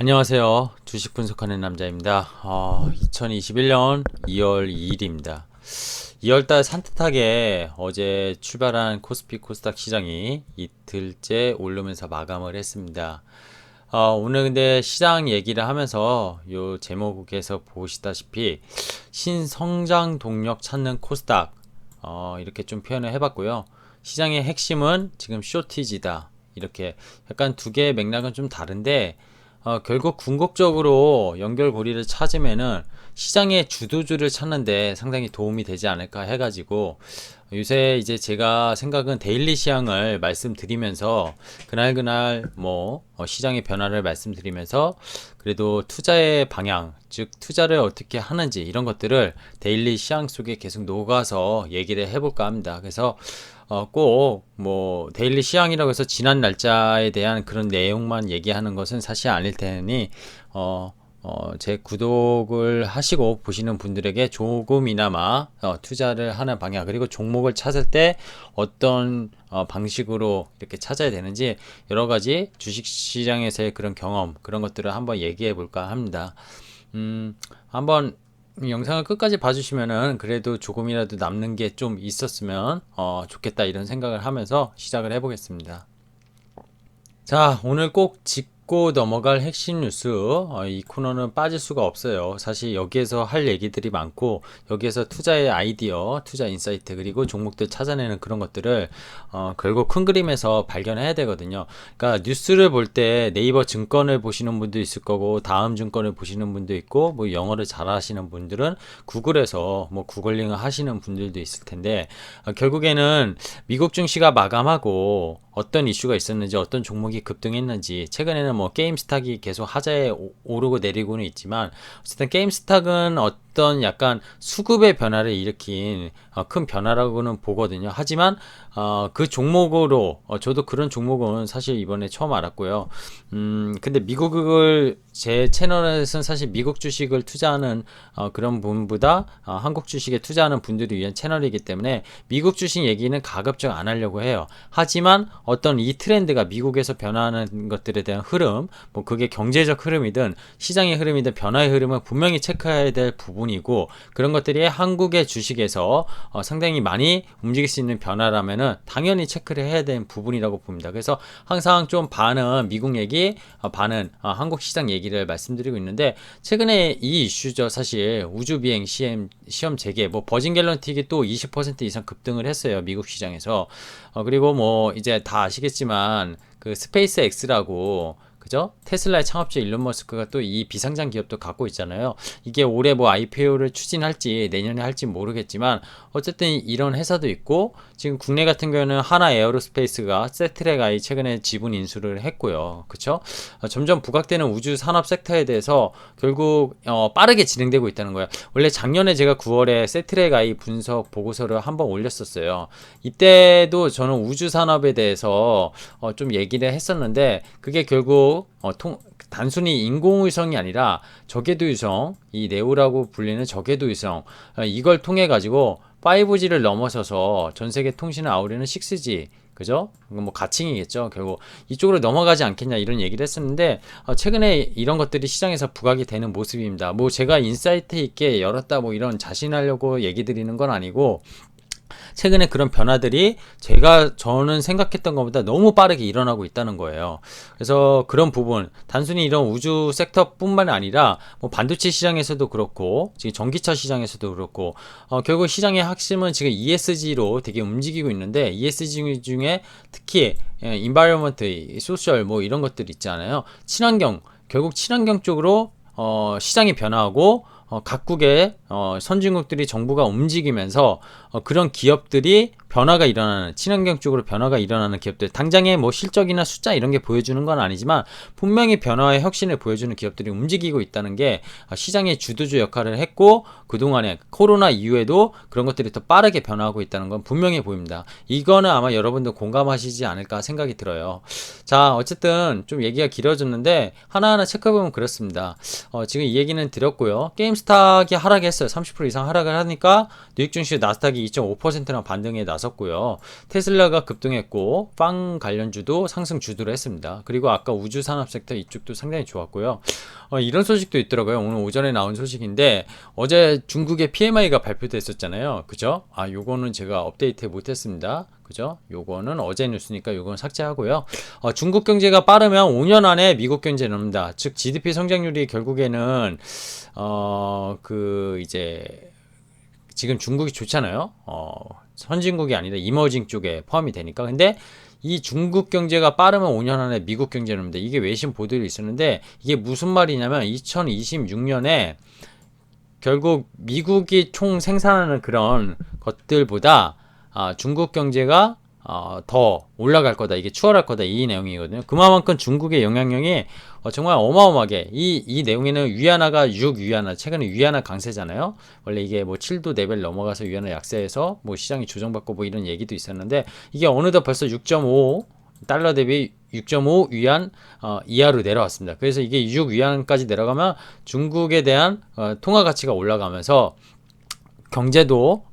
안녕하세요. 주식 분석하는 남자입니다. 2021년 2월 2일입니다. 2월달 산뜻하게 어제 출발한 코스피 코스닥 시장이 이틀째 오르면서 마감을 했습니다. 오늘 근데 시장 얘기를 하면서 요 제목에서 보시다시피 신성장 동력 찾는 코스닥 이렇게 좀 표현을 해봤고요. 시장의 핵심은 지금 쇼티지다. 이렇게 약간 두 개의 맥락은 좀 다른데 결국 궁극적으로 연결고리를 찾으면은 시장의 주도주를 찾는데 상당히 도움이 되지 않을까 해가지고 요새 이제 제가 생각은 데일리 시황을 말씀드리면서 그날 뭐 시장의 변화를 말씀드리면서 그래도 투자의 방향, 즉 투자를 어떻게 하는지 이런 것들을 데일리 시황 속에 계속 녹아서 얘기를 해볼까 합니다. 그래서 꼭 뭐 데일리 시황이라고 해서 지난 날짜에 대한 그런 내용만 얘기하는 것은 사실 아닐 테니 제 구독을 하시고 보시는 분들에게 조금이나마 투자를 하는 방향 그리고 종목을 찾을 때 어떤 방식으로 이렇게 찾아야 되는지 여러 가지 주식시장에서의 그런 경험 그런 것들을 한번 얘기해 볼까 합니다. 한번 영상을 끝까지 봐주시면은 그래도 조금이라도 남는 게 좀 있었으면 좋겠다 이런 생각을 하면서 시작을 해보겠습니다. 자, 오늘 꼭 짚고 넘어갈 핵심 뉴스. 이 코너는 빠질 수가 없어요. 사실 여기에서 할 얘기들이 많고, 여기에서 투자의 아이디어, 투자 인사이트, 그리고 종목들 찾아내는 그런 것들을, 결국 큰 그림에서 발견해야 되거든요. 그러니까 뉴스를 볼 때 네이버 증권을 보시는 분도 있을 거고, 다음 증권을 보시는 분도 있고, 뭐 영어를 잘 하시는 분들은 구글에서 뭐 구글링을 하시는 분들도 있을 텐데, 결국에는 미국 증시가 마감하고, 어떤 이슈가 있었는지 어떤 종목이 급등했는지 최근에는 뭐 게임스탁이 계속 하자에 오르고 내리고는 있지만 어쨌든 게임스탁은 어떤 약간 수급의 변화를 일으킨 큰 변화라고는 보거든요. 하지만 그 종목으로 저도 그런 종목은 사실 이번에 처음 알았고요. 근데 미국을 제 채널에서는 사실 미국 주식을 투자하는 그런 분보다 한국 주식에 투자하는 분들을 위한 채널이기 때문에 미국 주식 얘기는 가급적 안 하려고 해요. 하지만 어떤 이 트렌드가 미국에서 변화하는 것들에 대한 흐름, 뭐 그게 경제적 흐름이든 시장의 흐름이든 변화의 흐름은 분명히 체크해야 될 부분이고 그런 것들이 한국의 주식에서 상당히 많이 움직일 수 있는 변화라면은 당연히 체크를 해야 되는 부분이라고 봅니다. 그래서 항상 좀 반은 미국 얘기, 반은 한국 시장 얘기를 말씀드리고 있는데 최근에 이 이슈죠. 사실 우주 비행 시험 재개, 뭐 버진 갤런틱이 또 20% 이상 급등을 했어요. 미국 시장에서. 그리고 뭐 이제 다 아시겠지만 그 스페이스 X라고 그죠? 테슬라의 창업주 일론 머스크가 또 이 비상장 기업도 갖고 있잖아요. 이게 올해 뭐 IPO를 추진할지 내년에 할지 모르겠지만 어쨌든 이런 회사도 있고 지금 국내 같은 경우는 하나 에어로스페이스가 세트랙아이 최근에 지분 인수를 했고요. 그쵸? 점점 부각되는 우주 산업 섹터에 대해서 결국 빠르게 진행되고 있다는 거예요. 원래 작년에 제가 9월에 세트랙아이 분석 보고서를 한번 올렸었어요. 이때도 저는 우주 산업에 대해서 좀 얘기를 했었는데 그게 결국 단순히 인공위성이 아니라 저궤도위성, 이 네오라고 불리는 저궤도위성 이걸 통해 가지고 5G를 넘어서서 전 세계 통신을 아우르는 6G 그죠? 뭐 가칭이겠죠. 결국 이쪽으로 넘어가지 않겠냐 이런 얘기를 했었는데 최근에 이런 것들이 시장에서 부각이 되는 모습입니다. 뭐 제가 인사이트 있게 열었다 뭐 이런 자신하려고 얘기 드리는 건 아니고 최근에 그런 변화들이 저는 생각했던 것보다 너무 빠르게 일어나고 있다는 거예요. 그래서 그런 부분, 단순히 이런 우주 섹터뿐만 아니라 뭐 반도체 시장에서도 그렇고, 지금 전기차 시장에서도 그렇고, 결국 시장의 핵심은 지금 ESG로 되게 움직이고 있는데 ESG 중에 특히 environment, social 뭐 이런 것들 있잖아요. 친환경, 결국 친환경 쪽으로 시장이 변화하고 각국의 선진국들이 정부가 움직이면서 그런 기업들이 변화가 일어나는 친환경 쪽으로 변화가 일어나는 기업들 당장에 뭐 실적이나 숫자 이런 게 보여주는 건 아니지만 분명히 변화의 혁신을 보여주는 기업들이 움직이고 있다는 게 시장의 주도주 역할을 했고 그동안에 코로나 이후에도 그런 것들이 더 빠르게 변화하고 있다는 건 분명해 보입니다. 이거는 아마 여러분도 공감하시지 않을까 생각이 들어요. 자 어쨌든 좀 얘기가 길어졌는데 하나하나 체크해보면 그렇습니다. 지금 이 얘기는 드렸고요. 게임 코스닥이 하락했어요. 30% 이상 하락을 하니까 뉴욕 증시 나스닥이 2.5%나 반등에 나섰고요. 테슬라가 급등했고 빵 관련주도 상승 주도를 했습니다. 그리고 아까 우주 산업 섹터 이쪽도 상당히 좋았고요. 이런 소식도 있더라고요. 오늘 오전에 나온 소식인데 어제 중국의 PMI가 발표됐었잖아요. 그죠? 요거는 제가 업데이트 못했습니다. 그죠? 요거는 어제 뉴스니까 요건 삭제하고요. 중국 경제가 빠르면 5년 안에 미국 경제 넘는다. 즉 GDP 성장률이 결국에는 이제 지금 중국이 좋잖아요. 선진국이 아니라 이머징 쪽에 포함이 되니까. 근데 이 중국 경제가 빠르면 5년 안에 미국 경제를 넘는다. 이게 외신 보도를 있었는데 이게 무슨 말이냐면 2026년에 결국 미국이 총 생산하는 그런 것들보다 중국 경제가 더 올라갈 거다. 이게 추월할 거다. 이 내용이거든요. 그만큼 중국의 영향력이 정말 어마어마하게 이 내용에는 위안화가 6 위안화 최근에 위안화 강세잖아요. 원래 이게 뭐 7도 레벨 넘어가서 위안화 약세해서 뭐 시장이 조정받고 뭐 이런 얘기도 있었는데 이게 어느덧 벌써 6.5 달러 대비 6.5 위안 이하로 내려왔습니다. 그래서 이게 6 위안까지 내려가면 중국에 대한 통화 가치가 올라가면서 경제도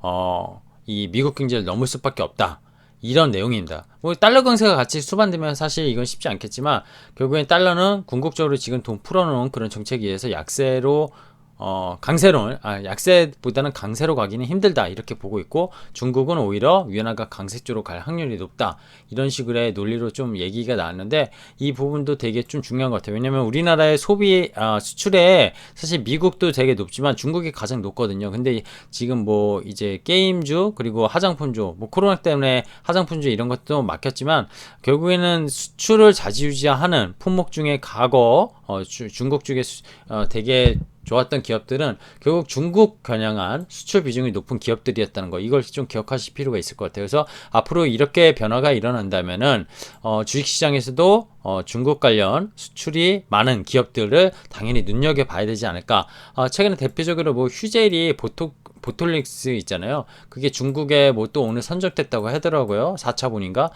이 미국 경제를 넘을 수밖에 없다. 이런 내용입니다. 뭐 달러 강세가 같이 수반되면 사실 이건 쉽지 않겠지만 결국엔 달러는 궁극적으로 지금 돈 풀어놓은 그런 정책에 의해서 약세로 약세보다는 강세로 가기는 힘들다 이렇게 보고 있고 중국은 오히려 위안화가 강세 쪽으로 갈 확률이 높다 이런 식의 논리로 좀 얘기가 나왔는데 이 부분도 되게 좀 중요한 것 같아요. 왜냐면 우리나라의 소비 수출에 사실 미국도 되게 높지만 중국이 가장 높거든요. 근데 지금 뭐 이제 게임주 그리고 화장품주 뭐 코로나 때문에 화장품주 이런 것도 막혔지만 결국에는 수출을 좌지우지하는 품목 중에 과거 중국 쪽에 되게 좋았던 기업들은 결국 중국 겨냥한 수출 비중이 높은 기업들이었다는 거 이걸 좀 기억하실 필요가 있을 것 같아요. 그래서 앞으로 이렇게 변화가 일어난다면은 주식시장에서도 중국 관련 수출이 많은 기업들을 당연히 눈여겨봐야 되지 않을까. 최근에 대표적으로 뭐 휴젤이 보톨릭스 있잖아요. 그게 중국에 뭐 또 오늘 선정됐다고 하더라고요. 4차분인가?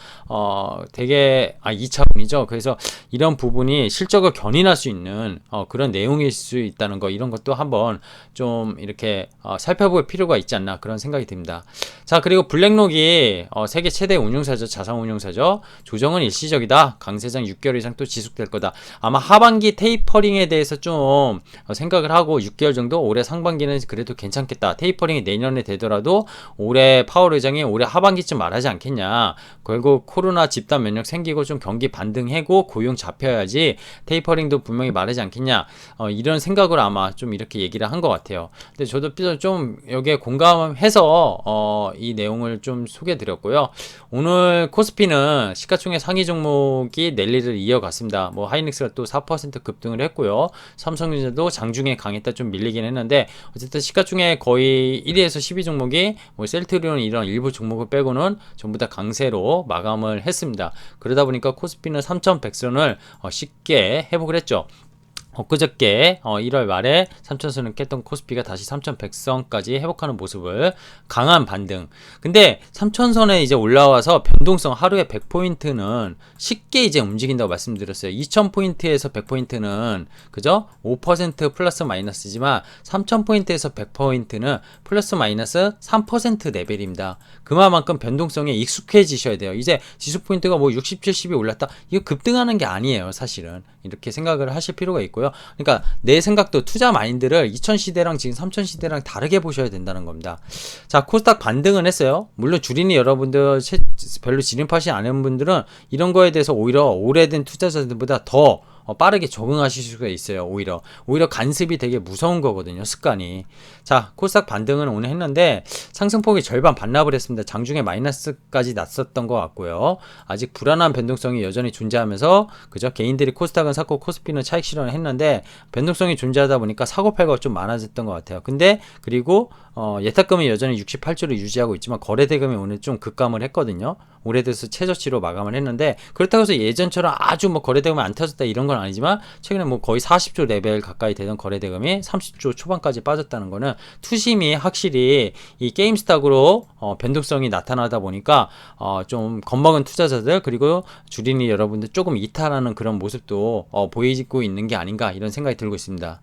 되게 2차분이죠. 그래서 이런 부분이 실적을 견인할 수 있는 그런 내용일 수 있다는 거 이런 것도 한번 좀 이렇게 살펴볼 필요가 있지 않나 그런 생각이 듭니다. 자, 그리고 블랙록이 세계 최대 운용사죠. 자산 운용사죠. 조정은 일시적이다. 강세장 6개월 이상 또 지속될 거다. 아마 하반기 테이퍼링에 대해서 좀 생각을 하고 6개월 정도 올해 상반기는 그래도 괜찮겠다. 테이퍼링이 내년에 되더라도 올해 파월 의장이 올해 하반기쯤 말하지 않겠냐. 결국 코로나 집단 면역 생기고 좀 경기 반등하고 고용 잡혀야지 테이퍼링도 분명히 말하지 않겠냐. 이런 생각으로 아마 좀 이렇게 얘기를 한 것 같아요. 근데 저도 좀 여기에 공감해서 이 내용을 좀 소개해 드렸고요. 오늘 코스피는 시가총액 상위 종목이 랠리를 이어갔습니다. 뭐 하이닉스가 또 4% 급등을 했고요. 삼성전자도 장중에 강했다 좀 밀리긴 했는데 어쨌든 시가총액 거의 1위에서 10위 종목이 뭐 셀트리온 이런 일부 종목을 빼고는 전부 다 강세로 마감을 했습니다. 그러다 보니까 코스피는 3100선을 쉽게 회복을 했죠. 엊그저께 1월 말에 3000선을 깼던 코스피가 다시 3100선까지 회복하는 모습을 강한 반등. 근데 3000선에 이제 올라와서 변동성 하루에 100포인트는 쉽게 이제 움직인다고 말씀드렸어요. 2000포인트에서 100포인트는 그죠? 5% 플러스 마이너스지만 3000포인트에서 100포인트는 플러스 마이너스 3% 레벨입니다. 그만큼 변동성에 익숙해지셔야 돼요. 이제 지수 포인트가 뭐 60, 70이 올랐다. 이거 급등하는 게 아니에요, 사실은. 이렇게 생각을 하실 필요가 있고요. 그러니까 내 생각도 투자 마인드를 2000시대랑 지금 3000시대랑 다르게 보셔야 된다는 겁니다. 자, 코스닥 반등은 했어요. 물론 주린이 여러분들 별로 진입하지 않은 분들은 이런 거에 대해서 오히려 오래된 투자자들보다 더 빠르게 적응하실 수가 있어요. 오히려 간습이 되게 무서운 거거든요. 습관이. 자, 코스닥 반등은 오늘 했는데 상승폭이 절반 반납을 했습니다. 장중에 마이너스까지 났었던 것 같고요. 아직 불안한 변동성이 여전히 존재하면서 그죠? 개인들이 코스닥은 샀고 코스피는 차익 실현을 했는데 변동성이 존재하다 보니까 사고팔고가 좀 많아졌던 것 같아요. 근데 그리고 예탁금이 여전히 68조를 유지하고 있지만 거래대금이 오늘 좀 급감을 했거든요. 오래돼서 최저치로 마감을 했는데 그렇다고 해서 예전처럼 아주 뭐 거래대금이 안 터졌다 이런 건 아니지만 최근에 뭐 거의 40조 레벨 가까이 되던 거래대금이 30조 초반까지 빠졌다는 거는 투심이 확실히 이 게임스탁으로 변동성이 나타나다 보니까 좀 겁먹은 투자자들 그리고 주린이 여러분들 조금 이탈하는 그런 모습도 보이고 있는 게 아닌가 이런 생각이 들고 있습니다.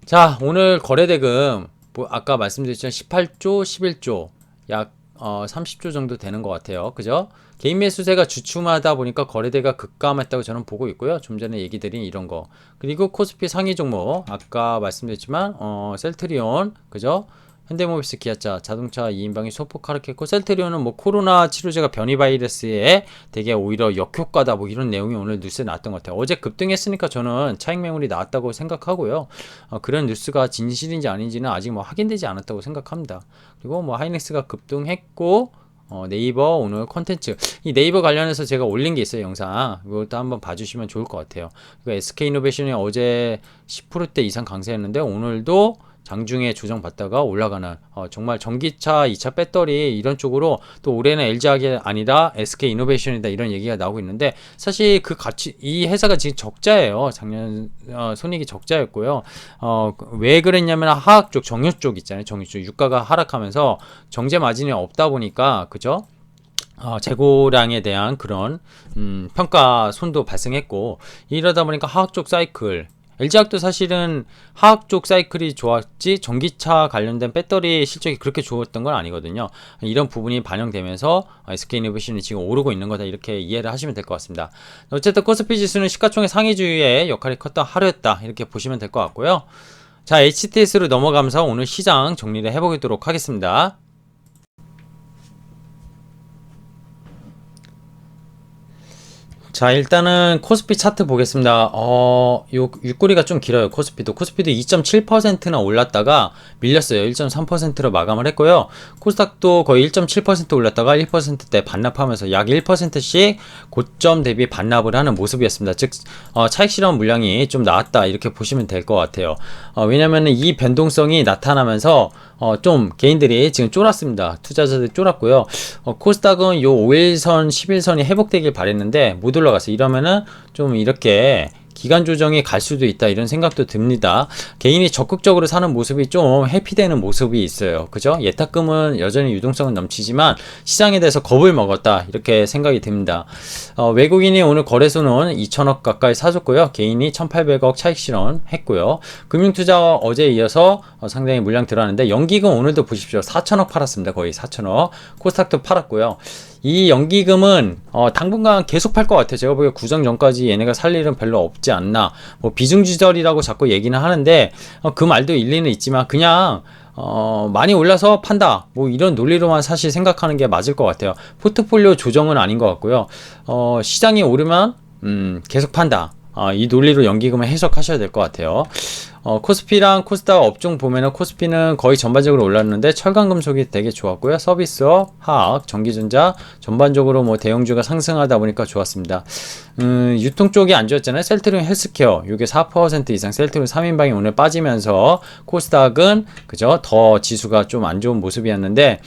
자, 오늘 거래대금 아까 말씀드렸지만 18조, 11조 약 30조 정도 되는 것 같아요. 그죠? 개인 매수세가 주춤하다 보니까 거래대가 급감했다고 저는 보고 있고요. 좀 전에 얘기 드린 이런 거. 그리고 코스피 상위 종목 아까 말씀드렸지만 셀트리온, 그죠? 현대모비스, 기아차, 자동차 2인방이 소폭 하락했고, 셀트리온은 뭐 코로나 치료제가 변이 바이러스에 되게 오히려 역효과다 뭐 이런 내용이 오늘 뉴스에 나왔던 것 같아요. 어제 급등했으니까 저는 차익 매물이 나왔다고 생각하고요. 그런 뉴스가 진실인지 아닌지는 아직 뭐 확인되지 않았다고 생각합니다. 그리고 뭐 하이닉스가 급등했고, 네이버 오늘 콘텐츠, 이 네이버 관련해서 제가 올린 게 있어요, 영상. 이것도 한번 봐주시면 좋을 것 같아요. SK이노베이션이 어제 10%대 이상 강세했는데 오늘도 장중에 조정받다가 올라가는, 정말 전기차, 2차 배터리 이런 쪽으로 또 올해는 LG화학이 아니라 SK이노베이션이다 이런 얘기가 나오고 있는데, 사실 그 가치, 이 회사가 지금 적자예요. 작년 손익이 적자였고요. 왜 그랬냐면 화학 쪽, 정유 쪽 있잖아요. 정유 쪽 유가가 하락하면서 정제 마진이 없다 보니까, 그죠? 재고량에 대한 그런 평가 손도 발생했고, 이러다 보니까 화학 쪽 사이클, LG화학도 사실은 화학 쪽 사이클이 좋았지 전기차 관련된 배터리 실적이 그렇게 좋았던 건 아니거든요. 이런 부분이 반영되면서 SK이노베이션이 지금 오르고 있는 거다 이렇게 이해를 하시면 될 것 같습니다. 어쨌든 코스피 지수는 시가총액 상위주의 역할이 컸던 하루였다 이렇게 보시면 될 것 같고요. 자, HTS로 넘어가면서 오늘 시장 정리를 해보도록 하겠습니다. 자, 일단은 코스피 차트 보겠습니다. 요 윗꼬리가 좀 길어요. 코스피도 2.7%나 올랐다가 밀렸어요. 1.3%로 마감을 했고요. 코스닥도 거의 1.7% 올랐다가 1%대 반납하면서 약 1%씩 고점 대비 반납을 하는 모습이었습니다. 즉 차익 실현 물량이 좀 나왔다 이렇게 보시면 될 것 같아요. 왜냐면은 이 변동성이 나타나면서 좀 개인들이 지금 쫄았습니다. 투자자들이 쫄았고요. 코스닥은 요 5일선, 10일선이 회복되길 바랬는데 못 올라갔어요. 이러면은 좀 이렇게 기간 조정이 갈 수도 있다 이런 생각도 듭니다. 개인이 적극적으로 사는 모습이 좀 회피되는 모습이 있어요. 그죠? 예탁금은 여전히 유동성은 넘치지만 시장에 대해서 겁을 먹었다 이렇게 생각이 듭니다. 외국인이 오늘 거래소는 2천억 가까이 사줬고요. 개인이 1,800억 차익 실현했고요. 금융투자 어제 이어서 상당히 물량 들어왔는데 연기금 오늘도 보십시오. 4천억 팔았습니다. 거의 4천억. 코스닥도 팔았고요. 이 연기금은 당분간 계속 팔 것 같아요. 제가 보기에 구정 전까지 얘네가 살 일은 별로 없지 않나. 뭐 비중지절이라고 자꾸 얘기는 하는데 그 말도 일리는 있지만 그냥 많이 올라서 판다 뭐 이런 논리로만 사실 생각하는 게 맞을 것 같아요. 포트폴리오 조정은 아닌 것 같고요. 시장이 오르면 계속 판다. 이 논리로 연기금을 해석하셔야 될 것 같아요. 코스피랑 코스닥 업종 보면은 코스피는 거의 전반적으로 올랐는데 철강금속이 되게 좋았고요. 서비스업, 화학, 전기전자 전반적으로 뭐 대형주가 상승하다 보니까 좋았습니다. 유통 쪽이 안 좋았잖아요. 셀트리온 헬스케어 이게 4% 이상 셀트리온 3인방이 오늘 빠지면서 코스닥은 그죠? 더 지수가 좀 안 좋은 모습이었는데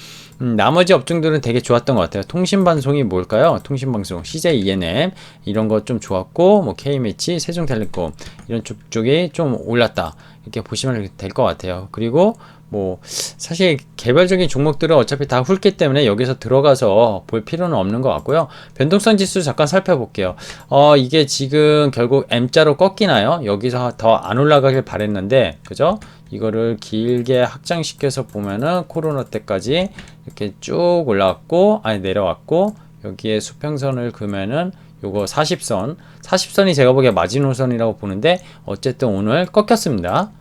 나머지 업종들은 되게 좋았던 것 같아요. 통신방송이 뭘까요? 통신방송, CJ ENM 이런 거 좀 좋았고 뭐 K매치, 세종텔레콤 이런 쪽이 좀 올랐다 이렇게 보시면 될 것 같아요. 그리고 뭐 사실 개별적인 종목들은 어차피 다 훑기 때문에 여기서 들어가서 볼 필요는 없는 것 같고요. 변동성 지수 잠깐 살펴볼게요. 이게 지금 결국 M자로 꺾이나요? 여기서 더 안 올라가길 바랬는데 그죠? 이거를 길게 확장시켜서 보면은 코로나 때까지 이렇게 쭉 올라왔고 내려왔고 여기에 수평선을 그으면은 요거 40선이 제가 보기에 마지노선이라고 보는데 어쨌든 오늘 꺾였습니다.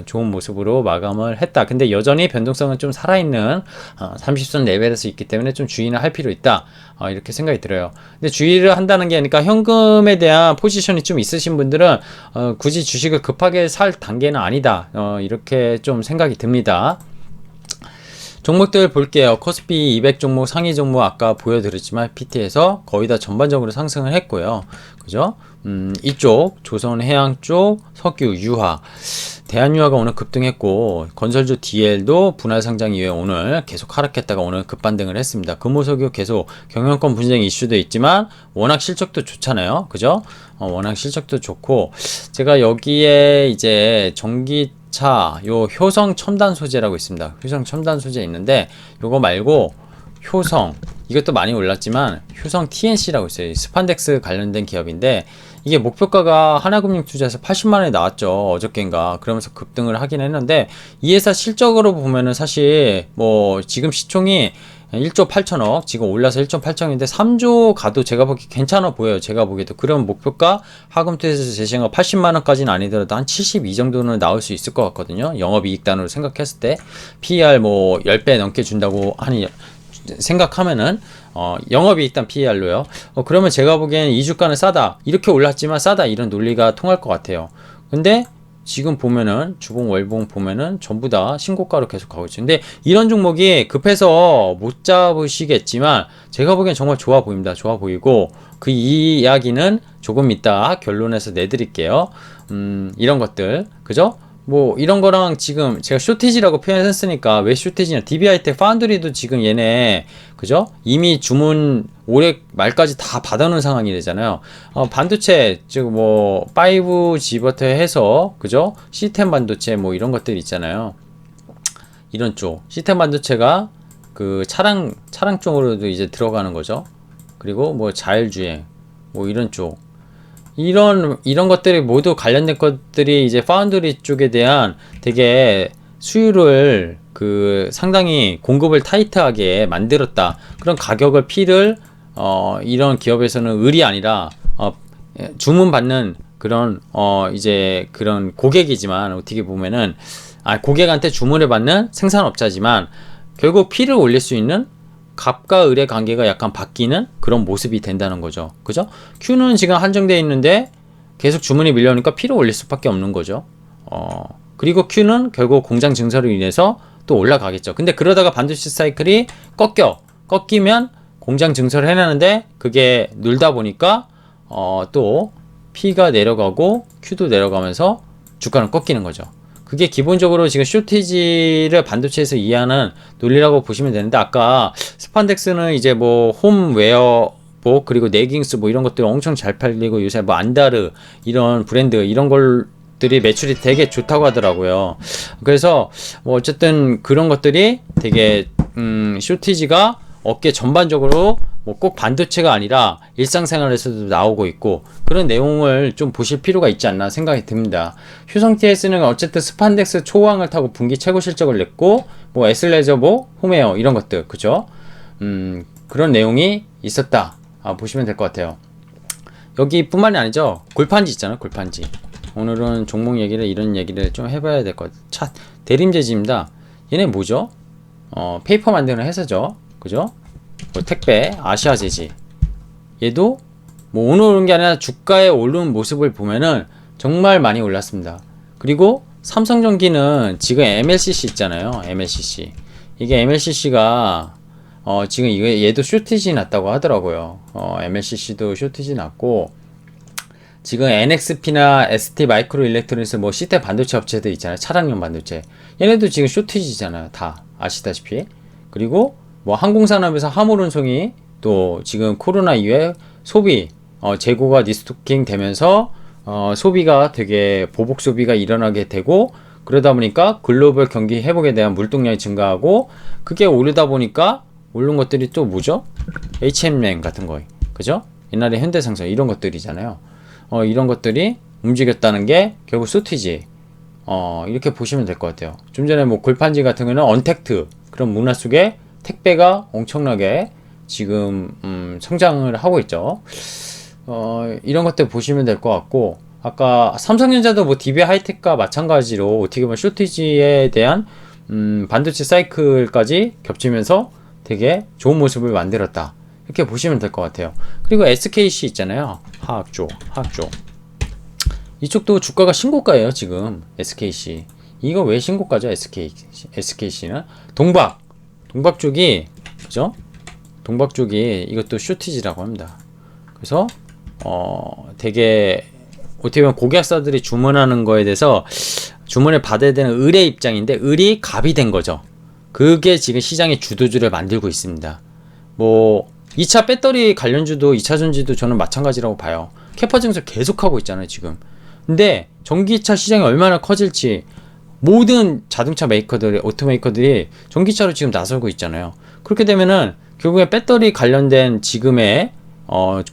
좋은 모습으로 마감을 했다. 근데 여전히 변동성은 좀 살아있는 30선 레벨에서 있기 때문에 좀 주의는 할 필요 있다. 이렇게 생각이 들어요. 근데 주의를 한다는 게 아니까 현금에 대한 포지션이 좀 있으신 분들은 굳이 주식을 급하게 살 단계는 아니다. 이렇게 좀 생각이 듭니다. 종목들 볼게요. 코스피 200 종목, 상위 종목 아까 보여드렸지만 PT에서 거의 다 전반적으로 상승을 했고요. 그죠? 이쪽 조선해양 쪽 석유, 유화, 대한유화가 오늘 급등했고 건설주 DL도 분할 상장 이후에 오늘 계속 하락했다가 오늘 급반등을 했습니다. 금호석유 계속 경영권 분쟁 이슈도 있지만 워낙 실적도 좋잖아요. 그죠? 워낙 실적도 좋고 제가 여기에 이제 요 효성 첨단 소재라고 있습니다. 효성 첨단 소재 있는데 요거 말고 효성 이것도 많이 올랐지만 효성 TNC라고 있어요. 스판덱스 관련된 기업인데 이게 목표가가 하나금융투자에서 80만 원이 나왔죠. 어저께인가. 그러면서 급등을 하긴 했는데 이 회사 실적으로 보면은 사실 뭐 지금 시총이 1조 8천억, 지금 올라서 1조 8천인데 3조 가도 제가 보기 괜찮아 보여요. 제가 보기에도. 그러면 목표가 하금투에서 제시한 거 80만 원까지는 아니더라도 한 72 정도는 나올 수 있을 것 같거든요. 영업이익 단으로 생각했을 때 PER 뭐 10배 넘게 준다고 하니 생각하면은 영업이익 단 PER로요. 그러면 제가 보기엔 이 주가는 싸다. 이렇게 올랐지만 싸다. 이런 논리가 통할 것 같아요. 근데 지금 보면은 주봉 월봉 보면은 전부 다 신고가로 계속 가고 있죠. 근데 이런 종목이 급해서 못 잡으시겠지만 제가 보기엔 정말 좋아 보입니다. 좋아 보이고 그 이야기는 조금 이따 결론에서 내드릴게요. 이런 것들 그죠? 뭐 이런 거랑 지금 제가 쇼티지라고 표현했으니까 왜 쇼티지냐, DB하이텍 파운드리도 지금 얘네 그죠? 이미 주문 올해 말까지 다 받아놓은 상황이 되잖아요. 반도체 즉 뭐 5G부터 해서 그죠? 시스템 반도체 뭐 이런 것들 있잖아요. 이런 쪽 시스템 반도체가 그 차량 쪽으로도 이제 들어가는 거죠. 그리고 뭐 자율주행 뭐 이런 쪽 이런 것들이 모두 관련된 것들이 이제 파운드리 쪽에 대한 되게 수율을 그 상당히 공급을 타이트하게 만들었다. 그런 가격을 피를 이런 기업에서는 을이 아니라 주문 받는 그런 이제 그런 고객이지만 어떻게 보면은 고객한테 주문을 받는 생산업자지만 결국 피를 올릴 수 있는 갑과 을의 관계가 약간 바뀌는 그런 모습이 된다는 거죠. 그죠? Q는 지금 한정되어 있는데 계속 주문이 밀려오니까 P를 올릴 수밖에 없는 거죠. 그리고 Q는 결국 공장 증설로 인해서 또 올라가겠죠. 근데 그러다가 반도체 사이클이 꺾이면 공장 증설을 해내는데 그게 늘다 보니까 또 P가 내려가고 Q도 내려가면서 주가는 꺾이는 거죠. 그게 기본적으로 지금 쇼티지를 반도체에서 이해하는 논리라고 보시면 되는데 아까 스판덱스는 이제 뭐 홈웨어 복 그리고 네깅스 뭐 이런 것들 엄청 잘 팔리고 요새 뭐 안다르 이런 브랜드 이런 걸들이 매출이 되게 좋다고 하더라고요. 그래서 뭐 어쨌든 그런 것들이 되게 쇼티지가 업계 전반적으로 뭐 꼭 반도체가 아니라 일상생활에서도 나오고 있고 그런 내용을 좀 보실 필요가 있지 않나 생각이 듭니다. 휴성 TS는 어쨌든 스판덱스 초호황을 타고 분기 최고 실적을 냈고 뭐 에슬레저 뭐 홈웨어 이런 것들 그죠? 그런 내용이 있었다 보시면 될 것 같아요. 여기 뿐만이 아니죠. 골판지 있잖아요. 골판지. 오늘은 종목 얘기를 이런 얘기를 좀 해봐야 될 것 같아요. 차 대림재지입니다. 얘네 뭐죠? 페이퍼 만드는 회사죠. 그죠? 뭐 택배, 아시아제지. 얘도 뭐 오늘 오른 게 아니라 주가에 오른 모습을 보면은 정말 많이 올랐습니다. 그리고 삼성전기는 지금 MLCC 있잖아요. MLCC. 이게 MLCC가 지금 이게 얘도 쇼티지 났다고 하더라고요. MLCC도 쇼티지 났고 지금 NXP나 ST 마이크로 일렉트로닉스 뭐 시스템 반도체 업체들 있잖아요. 차량용 반도체. 얘네도 지금 쇼티지잖아요. 다 아시다시피. 그리고 뭐 항공산업에서 화물운송이 또 지금 코로나 이후에 소비 재고가 리스토킹 되면서 소비가 되게 보복 소비가 일어나게 되고 그러다 보니까 글로벌 경기 회복에 대한 물동량이 증가하고 그게 오르다 보니까 오른 것들이 또 뭐죠? H&M 같은 거 그죠? 옛날에 현대상선 이런 것들이잖아요. 이런 것들이 움직였다는 게 결국 쇼티지 이렇게 보시면 될 것 같아요. 좀 전에 뭐 골판지 같은 경우는 언택트 그런 문화 속에 택배가 엄청나게 지금 성장을 하고 있죠. 이런 것들 보시면 될 것 같고 아까 삼성전자도 뭐 DB 하이텍과 마찬가지로 어떻게 보면 쇼티지에 대한 반도체 사이클까지 겹치면서 되게 좋은 모습을 만들었다. 이렇게 보시면 될 것 같아요. 그리고 SKC 있잖아요. 화학조. 이쪽도 주가가 신고가예요. 지금 SKC. 이거 왜 신고가죠? SKC는 동박 쪽이 그죠? 동박 쪽이 이것도 쇼티지라고 합니다. 그래서 되게 어떻게 보면 고객사들이 주문하는 거에 대해서 주문을 받아야 되는 을의 입장인데 을이 갑이 된 거죠. 그게 지금 시장의 주도주를 만들고 있습니다. 뭐 2차 배터리 관련주도 2차 전지도 저는 마찬가지라고 봐요. 캐파 증설 계속하고 있잖아요 지금. 근데 전기차 시장이 얼마나 커질지 모든 자동차 메이커들이 오토메이커들이 전기차로 지금 나서고 있잖아요. 그렇게 되면은 결국에 배터리 관련된 지금의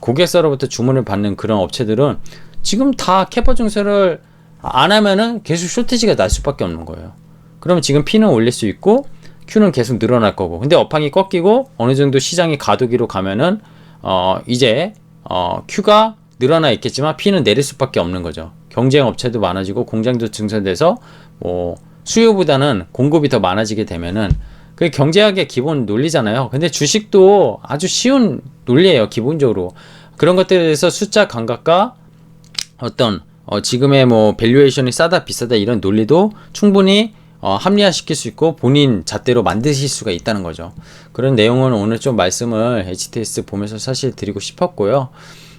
고객사로부터 주문을 받는 그런 업체들은 지금 다 캐파 증설을 안 하면은 계속 쇼티지가 날 수밖에 없는 거예요. 그러면 지금 P는 올릴 수 있고 Q는 계속 늘어날 거고, 근데 업황이 꺾이고 어느 정도 시장이 가도기로 가면은 이제 Q가 늘어나 있겠지만 P는 내릴 수밖에 없는 거죠. 경쟁 업체도 많아지고 공장도 증설돼서 뭐 수요보다는 공급이 더 많아지게 되면은 그게 경제학의 기본 논리잖아요. 근데 주식도 아주 쉬운 논리예요, 기본적으로. 그런 것들에 대해서 숫자 감각과 어떤 지금의 뭐 밸류에이션이 싸다 비싸다 이런 논리도 충분히 합리화시킬 수 있고 본인 잣대로 만드실 수가 있다는 거죠. 그런 내용은 오늘 좀 말씀을 HTS 보면서 사실 드리고 싶었고요.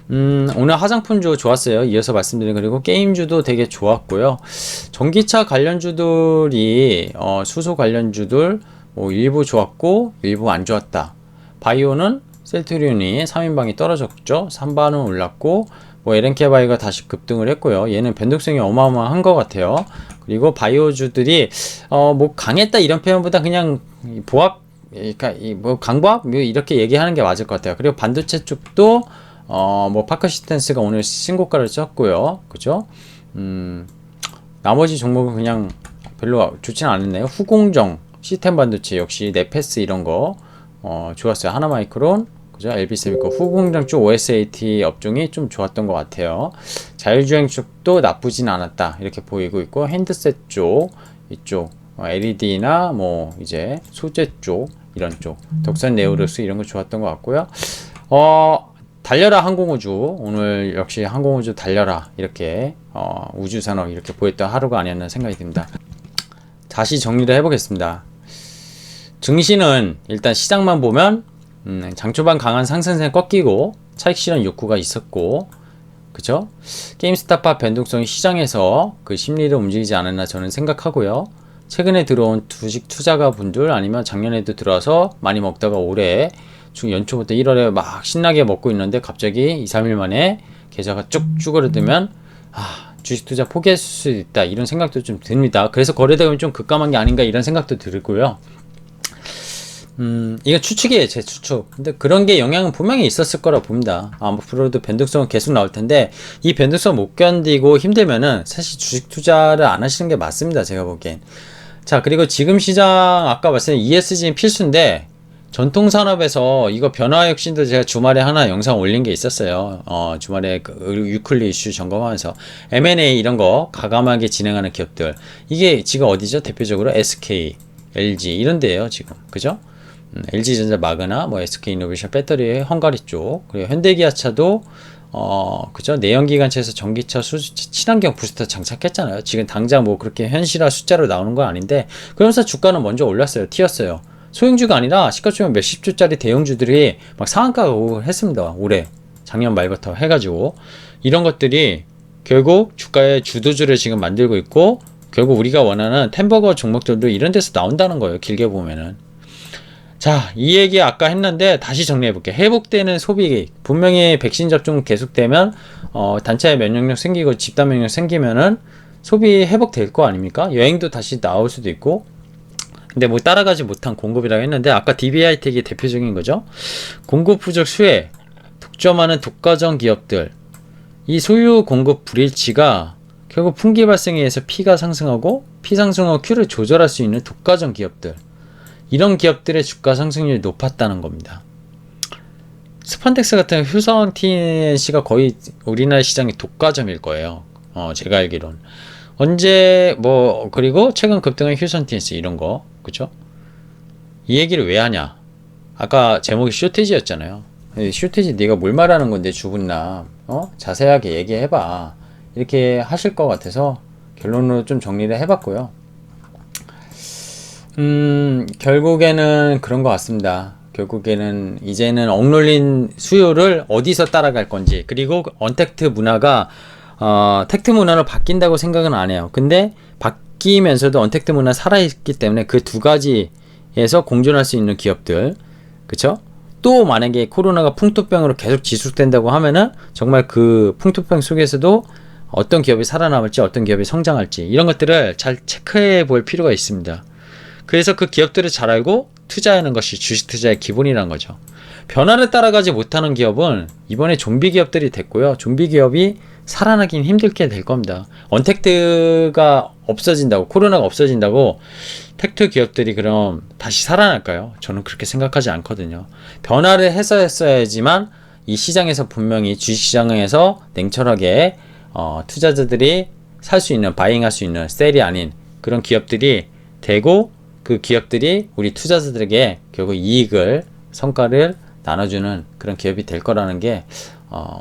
오늘 화장품주 좋았어요. 이어서 말씀드린. 그리고 게임주도 되게 좋았고요. 전기차 관련주들이 수소 관련주들 뭐 일부 좋았고 일부 안 좋았다. 바이오는 셀트리온이 3인방이 떨어졌죠. 3반은 올랐고 뭐 LNK바이오가 다시 급등을 했고요. 얘는 변동성이 어마어마한 것 같아요. 그리고 바이오주들이 뭐 강했다 이런 표현보다 그냥 보합, 그러니까 뭐 강보합 이렇게 얘기하는 게 맞을 것 같아요. 그리고 반도체 쪽도 뭐 파커시스템스가 오늘 신고가를 쳤고요. 그죠? 나머지 종목은 그냥 별로 좋지는 않았네요. 후공정, 시스템 반도체 역시 네페스 이런 거 좋았어요. 하나마이크론, 그죠? LB세미코, 후공정 쪽 OSAT 업종이 좀 좋았던 것 같아요. 자율주행 쪽도 나쁘진 않았다 이렇게 보이고 있고, 핸드셋 쪽 이쪽 LED나 뭐 이제 소재 쪽 이런 쪽 덕선 네오르스 이런 거 좋았던 것 같고요. 달려라 항공우주, 오늘 역시 항공우주 달려라 이렇게 우주산업 이렇게 보였던 하루가 아니었나 생각이 듭니다. 다시 정리를 해보겠습니다. 증시는 일단 시장만 보면 장초반 강한 상승세 꺾이고 차익 실현 욕구가 있었고, 그쵸? 게임스탑과 변동성이 시장에서 그 심리를 움직이지 않았나 저는 생각하고요. 최근에 들어온 주식 투자가 분들 아니면 작년에도 들어와서 많이 먹다가 올해 연초부터 1월에 막 신나게 먹고 있는데 갑자기 2, 3일 만에 계좌가 쭉 쭈그러들면 주식 투자 포기할 수 있다 이런 생각도 좀 듭니다. 그래서 거래대금이 좀 급감한 게 아닌가 이런 생각도 들고요. 이거 추측이에요, 제 추측. 근데 그런 게 영향은 분명히 있었을 거라 봅니다. 앞으로도 변동성은 계속 나올 텐데 이 변동성 못 견디고 힘들면은 사실 주식 투자를 안 하시는 게 맞습니다, 제가 보기엔. 자, 그리고 지금 시장 아까 말씀드린 ESG는 필수인데 전통산업에서 이거 변화 혁신도 제가 주말에 하나 영상 올린 게 있었어요. 주말에 그 유클리 이슈 점검하면서 M&A 이런 거 가감하게 진행하는 기업들, 이게 지금 어디죠? 대표적으로 SK, LG 이런 데예요 지금. 그죠? LG전자 마그나, 뭐 SK이노베이션 배터리 헝가리 쪽, 그리고 현대기아차도 그죠? 내연기관차에서 전기차 친환경 부스터 장착했잖아요. 지금 당장 뭐 그렇게 현실화 숫자로 나오는 건 아닌데 그러면서 주가는 먼저 올랐어요. 튀었어요. 소형주가 아니라 시가총액 몇십 조짜리 대형주들이 막 상한가가 오고 했습니다. 올해 작년 말부터 해가지고 이런 것들이 결국 주가의 주도주를 지금 만들고 있고, 결국 우리가 원하는 템버거 종목들도 이런 데서 나온다는 거예요, 길게 보면은. 자, 이 얘기 아까 했는데 다시 정리해 볼게요. 회복되는 소비, 분명히 백신 접종 계속되면 단체 면역력 생기고 집단 면역력 생기면은 소비 회복될 거 아닙니까? 여행도 다시 나올 수도 있고. 근데 뭐 따라가지 못한 공급이라고 했는데 아까 DB하이텍이 대표적인 거죠. 공급 부족 수혜, 독점하는 독과점 기업들, 이 소유 공급 불일치가 결국 품귀 발생에 의해서 P가 상승하고 P 상승하고 Q를 조절할 수 있는 독과점 기업들, 이런 기업들의 주가 상승률이 높았다는 겁니다. 스판덱스 같은 효성 TNC가 거의 우리나라 시장의 독과점일 거예요. 제가 알기론. 언제 뭐 그리고 최근 급등한 휴선 TNC 이런 거, 그죠? 이 얘기를 왜 하냐? 아까 제목이 쇼티지였잖아요. 쇼티지 네가 뭘 말하는 건데 주분남 자세하게 얘기해봐 이렇게 하실 것 같아서 결론으로 좀 정리를 해봤고요. 결국에는 그런 것 같습니다. 결국에는 이제는 억눌린 수요를 어디서 따라갈 건지, 그리고 언택트 문화가 택트 문화로 바뀐다고 생각은 안 해요. 근데 바뀌면서도 언택트 문화 살아있기 때문에 그 두 가지에서 공존할 수 있는 기업들, 그쵸? 또 만약에 코로나가 풍토병으로 계속 지속된다고 하면은 정말 그 풍토병 속에서도 어떤 기업이 살아남을지 어떤 기업이 성장할지 이런 것들을 잘 체크해 볼 필요가 있습니다. 그래서 그 기업들을 잘 알고 투자하는 것이 주식 투자의 기본이라는 거죠. 변화를 따라가지 못하는 기업은 이번에 좀비 기업들이 됐고요. 좀비 기업이 살아나긴 힘들게 될 겁니다. 언택트가 없어진다고, 코로나가 없어진다고 텍트 기업들이 그럼 다시 살아날까요? 저는 그렇게 생각하지 않거든요. 변화를 해서 했어야지만 이 시장에서 분명히 주식시장에서 냉철하게 투자자들이 살 수 있는, 바잉할 수 있는 셀이 아닌 그런 기업들이 되고, 그 기업들이 우리 투자자들에게 결국 이익을, 성과를 나눠주는 그런 기업이 될 거라는 게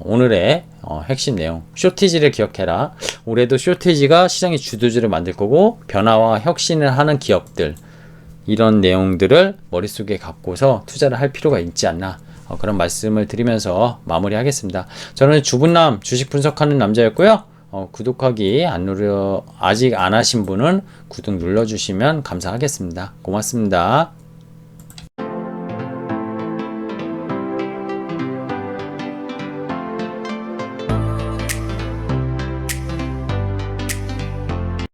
오늘의 핵심 내용. 쇼티지를 기억해라. 올해도 쇼티지가 시장의 주도주를 만들 거고, 변화와 혁신을 하는 기업들, 이런 내용들을 머릿속에 갖고서 투자를 할 필요가 있지 않나, 그런 말씀을 드리면서 마무리하겠습니다. 저는 주분남 주식 분석하는 남자였고요. 구독하기 아직 안 하신 분은 구독 눌러주시면 감사하겠습니다. 고맙습니다.